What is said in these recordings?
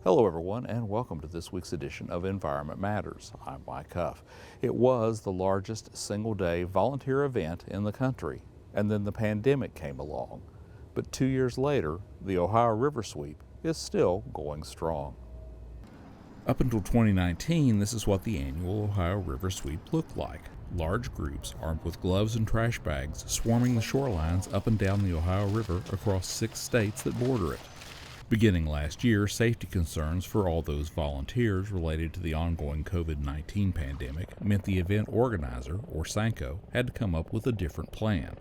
Hello everyone and welcome to this week's edition of Environment Matters. I'm Mike Huff. It was the largest single-day volunteer event in the country, and then the pandemic came along. But 2 years later, the Ohio River Sweep is still going strong. Up until 2019, this is what the annual Ohio River Sweep looked like. Large groups armed with gloves and trash bags swarming the shorelines up and down the Ohio River across 6 states that border it. Beginning last year, safety concerns for all those volunteers related to the ongoing COVID-19 pandemic meant the event organizer, Orsanco, had to come up with a different plan.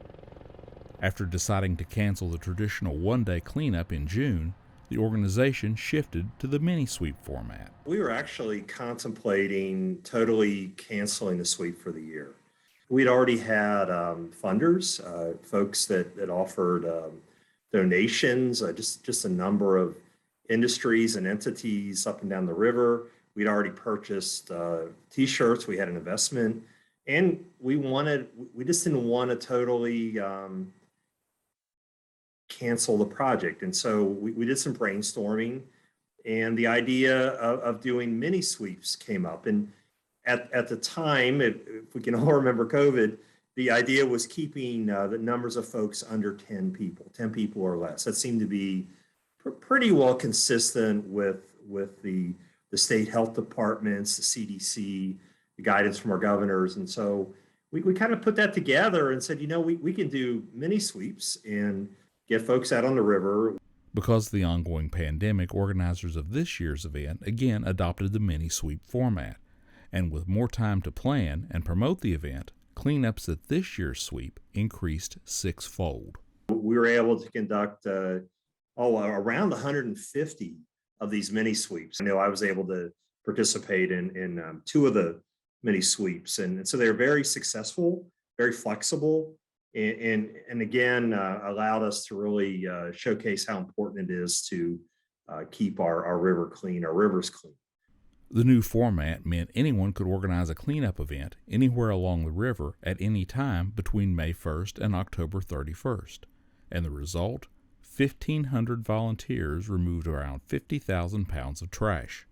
After deciding to cancel the traditional one-day cleanup in June, the organization shifted to the mini-sweep format. We were actually contemplating totally canceling the sweep for the year. We'd already had funders, folks that offered donations, just a number of industries and entities up and down the river. We'd already purchased T-shirts. We had an investment, and we just didn't want to totally cancel the project. And so we did some brainstorming, and the idea of doing mini sweeps came up. And at the time, if we can all remember COVID, the idea was keeping the numbers of folks under 10 people or less. That seemed to be pretty well consistent with the state health departments, the CDC, the guidance from our governors. And so we kind of put that together and said, we can do mini sweeps and get folks out on the river. Because of the ongoing pandemic, organizers of this year's event again adopted the mini sweep format. And with more time to plan and promote the event, cleanups at this year's sweep increased 6-fold. We were able to conduct around 150 of these mini sweeps. I know I was able to participate in 2 of the mini sweeps, and so they're very successful, very flexible, and again allowed us to really showcase how important it is to keep our river clean, our rivers clean. The new format meant anyone could organize a cleanup event anywhere along the river at any time between May 1st and October 31st. And the result? 1,500 volunteers removed around 50,000 pounds of trash.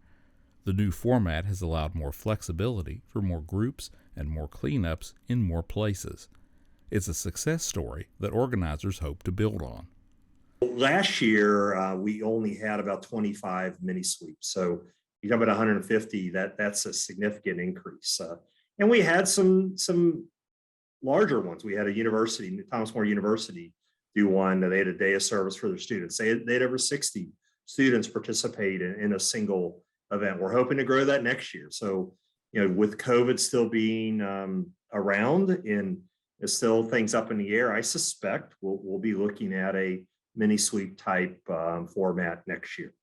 The new format has allowed more flexibility for more groups and more cleanups in more places. It's a success story that organizers hope to build on. Last year, we only had about 25 mini sweeps. So you talk about 150, that's a significant increase. And we had some larger ones. We had a university, Thomas More University, do one. They had a day of service for their students. They had over 60 students participate in a single event. We're hoping to grow that next year. So, with COVID still being around and there's still things up in the air, I suspect we'll be looking at a mini sweep type format next year.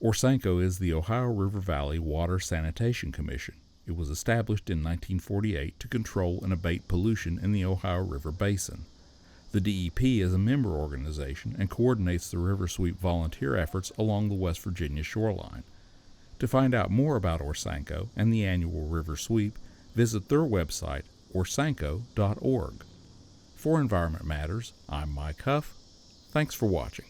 Orsanco is the Ohio River Valley Water Sanitation Commission. It was established in 1948 to control and abate pollution in the Ohio River Basin. The DEP is a member organization and coordinates the River Sweep volunteer efforts along the West Virginia shoreline. To find out more about Orsanco and the annual River Sweep, visit their website, orsanco.org. For Environment Matters, I'm Mike Huff. Thanks for watching.